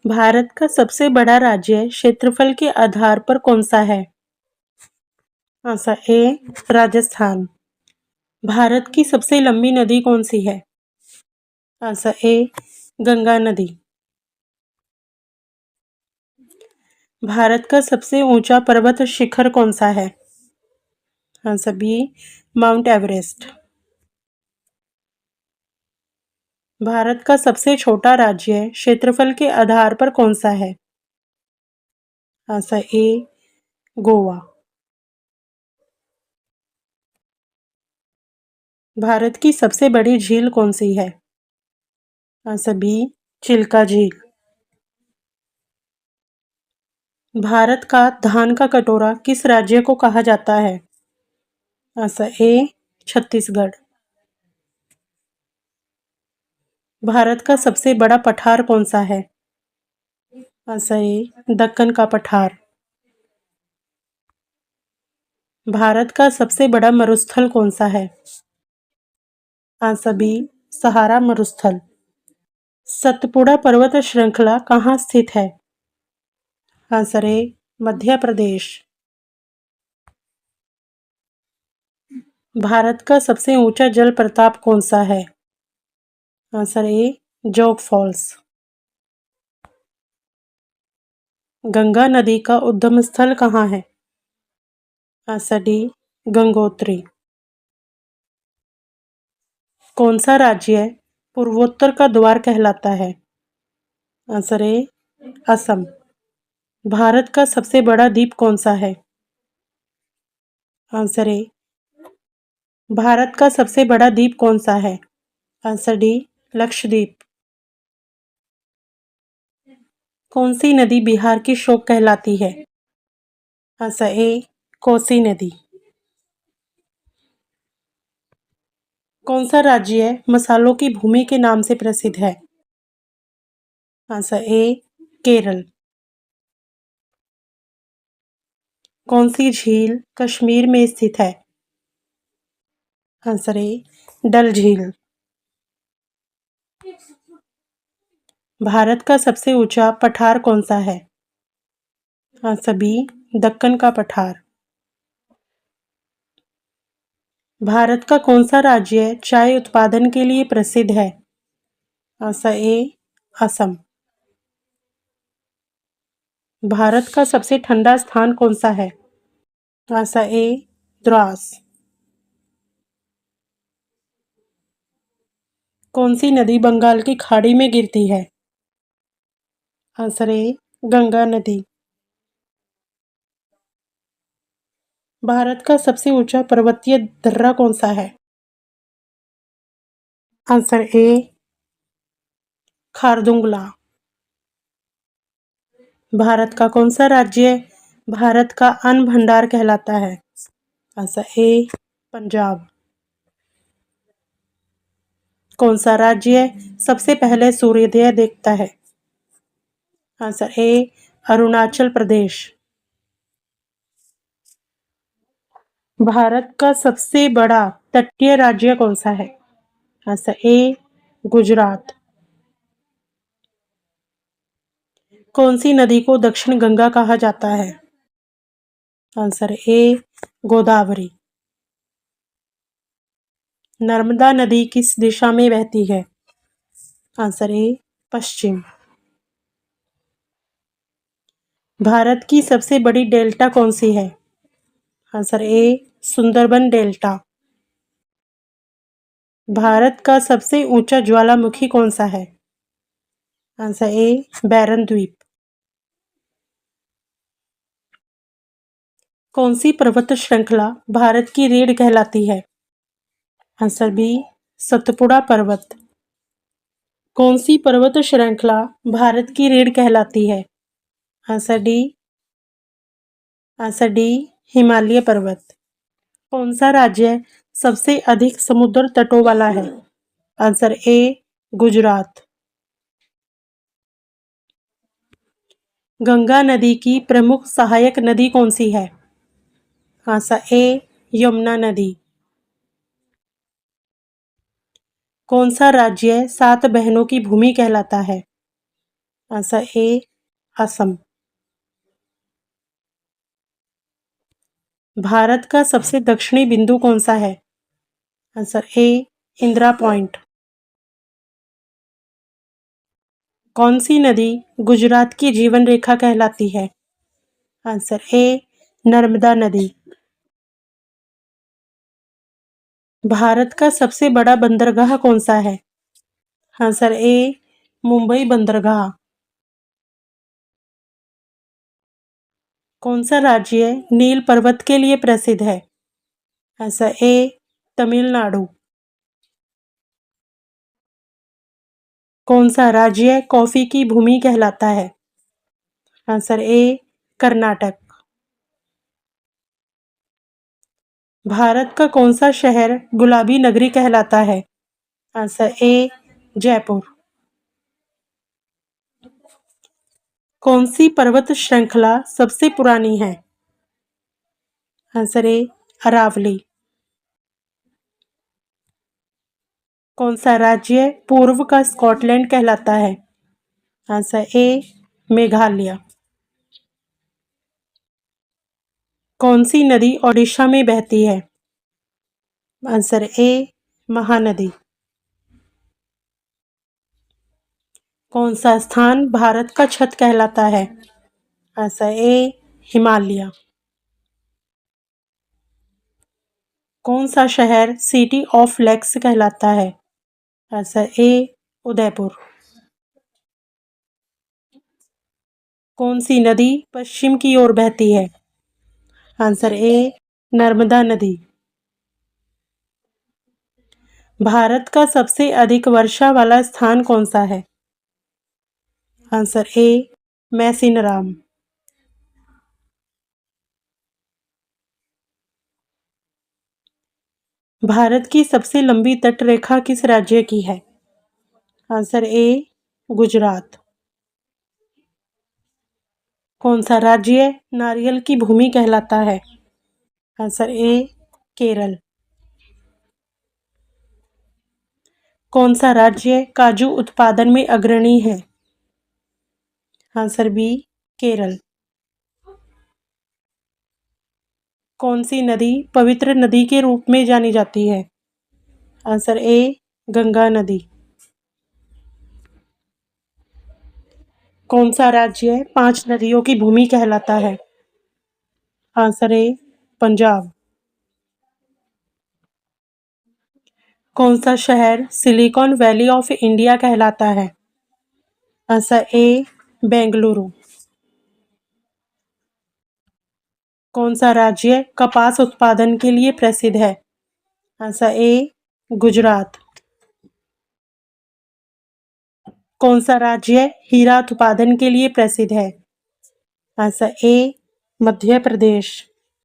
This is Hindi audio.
भारत का सबसे बड़ा राज्य क्षेत्रफल के आधार पर कौन सा है? आंसर ए राजस्थान। भारत की सबसे लंबी नदी कौन सी है? आंसर ए गंगा नदी। भारत का सबसे ऊंचा पर्वत शिखर कौन सा है? Answer B Mount Everest. Bharat का सबसे छोटा राज्य क्षेत्रफल के आधार पर कौन सा है? आंसर ए गोवा। भारत की सबसे बड़ी झील कौन सी है? आंसर बी चिल्का झील। भारत का धान का कटोरा किस राज्य को कहा जाता है? आंसर ए छत्तीसगढ़। भारत का सबसे बड़ा पठार कौन सा है? आंसर ए दक्कन का पठार। भारत का सबसे बड़ा मरुस्थल कौन सा है? आंसर बी सहारा मरुस्थल। सतपुड़ा पर्वत श्रृंखला कहाँ स्थित है? आंसर ए मध्य प्रदेश। भारत का सबसे ऊंचा जल प्रपात कौन सा है? आंसर ए जोग फॉल्स। गंगा नदी का उद्गम स्थल कहाँ है? Answer D Gangotri. कौन सा राज्य पूर्वोत्तर का द्वार कहलाता है? आंसर ए असम। भारत का सबसे बड़ा द्वीप कौन सा है? आंसर ए भारत का सबसे बड़ा द्वीप कौन सा है? Answer D Lakshadweep. कौन सी नदी बिहार की शोक कहलाती है? आंसर ए कोसी नदी। कौन सा राज्य मसालों की भूमि के नाम से प्रसिद्ध है? Answer A Kerala. कौन सी झील कश्मीर में स्थित है? आंसर ए डल झील। भारत का सबसे ऊंचा पठार कौन सा है? आंसर बी दक्कन का पठार। भारत का कौन सा राज्य चाय उत्पादन के लिए प्रसिद्ध है? आंसर ए असम। भारत का सबसे ठंडा स्थान कौन सा है? आंसर ए द्रास। कौन सी नदी बंगाल की खाड़ी में गिरती है? आंसर ए गंगा नदी। भारत का सबसे ऊंचा पर्वतीय दर्रा कौन सा है? आंसर ए खारदुंगला। भारत का कौन सा राज्य भारत का अन्न भंडार कहलाता है? आंसर ए पंजाब। कौन सा राज्य सबसे पहले सूर्योदय देखता है? आंसर ए अरुणाचल प्रदेश। भारत का सबसे बड़ा तटीय राज्य कौन सा है? Answer A Gujarat. कौन सी नदी को दक्षिण गंगा कहा जाता है? आंसर ए गोदावरी। नर्मदा नदी किस दिशा में बहती है? आंसर ए पश्चिम। भारत की सबसे बड़ी डेल्टा कौन सी है? आंसर ए सुंदरबन डेल्टा। भारत का सबसे ऊंचा ज्वालामुखी कौन सा है? आंसर ए बैरन द्वीप। कौन सी पर्वत श्रृंखला भारत की रीढ़ कहलाती है? आंसर बी सतपुड़ा पर्वत। कौन सी पर्वत श्रृंखला भारत की रीढ़ कहलाती है? Answer D answer D Himalaya पर्वत। कौन सा राज्य सबसे अधिक समुद्र तटों वाला है? Answer A Gujarat. गंगा नदी की प्रमुख सहायक नदी कौन सी है? आंसर ए यमुना नदी। कौन सा राज्य सात बहनों की भूमि कहलाता है? आंसर ए असम। भारत का सबसे दक्षिणी बिंदु कौन सा है? आंसर ए इंदिरा पॉइंट। कौन सी नदी गुजरात की जीवन रेखा कहलाती है? आंसर ए नर्मदा नदी। भारत का सबसे बड़ा बंदरगाह कौन सा है? आंसर ए मुंबई बंदरगाह। कौन सा राज्य नील पर्वत के लिए प्रसिद्ध है? आंसर ए तमिलनाडु। कौन सा राज्य कॉफी की भूमि कहलाता है? आंसर ए कर्नाटक। भारत का कौन सा शहर गुलाबी नगरी कहलाता है? Answer A Jaipur. कौन सी पर्वत श्रृंखला सबसे पुरानी है? Answer A Aravali. कौन सा राज्य पूर्व का स्कॉटलैंड कहलाता है? Answer A Meghalaya. कौन सी नदी ओडिशा में बहती है? Answer A Mahanadi. कौन सा स्थान भारत का छत कहलाता है? Answer A Himalaya. कौन सा शहर सिटी ऑफ लेक्स कहलाता है? Answer A Udaipur. कौन सी नदी पश्चिम की ओर बहती है? आंसर ए नर्मदा नदी। भारत का सबसे अधिक वर्षा वाला स्थान कौन सा है? आंसर ए मैसिनराम। भारत की सबसे लंबी तटरेखा किस राज्य की है? Answer A Gujarat. कौन सा राज्य नारियल की भूमि कहलाता है? Answer A Kerala. कौन सा राज्य काजू उत्पादन में अग्रणी है? Answer B Kerala. कौन सी नदी पवित्र नदी के रूप में जानी जाती है? आंसर ए गंगा नदी। कौन सा राज्य 5 नदियों की भूमि कहलाता है? आंसर ए पंजाब। कौन सा शहर सिलिकॉन वैली ऑफ इंडिया कहलाता है? आंसर ए बेंगलुरु। कौन सा राज्य कपास उत्पादन के लिए प्रसिद्ध है? Answer A Gujarat. कौन सा राज्य हीरा उत्पादन के लिए प्रसिद्ध है? आंसर ए मध्य प्रदेश।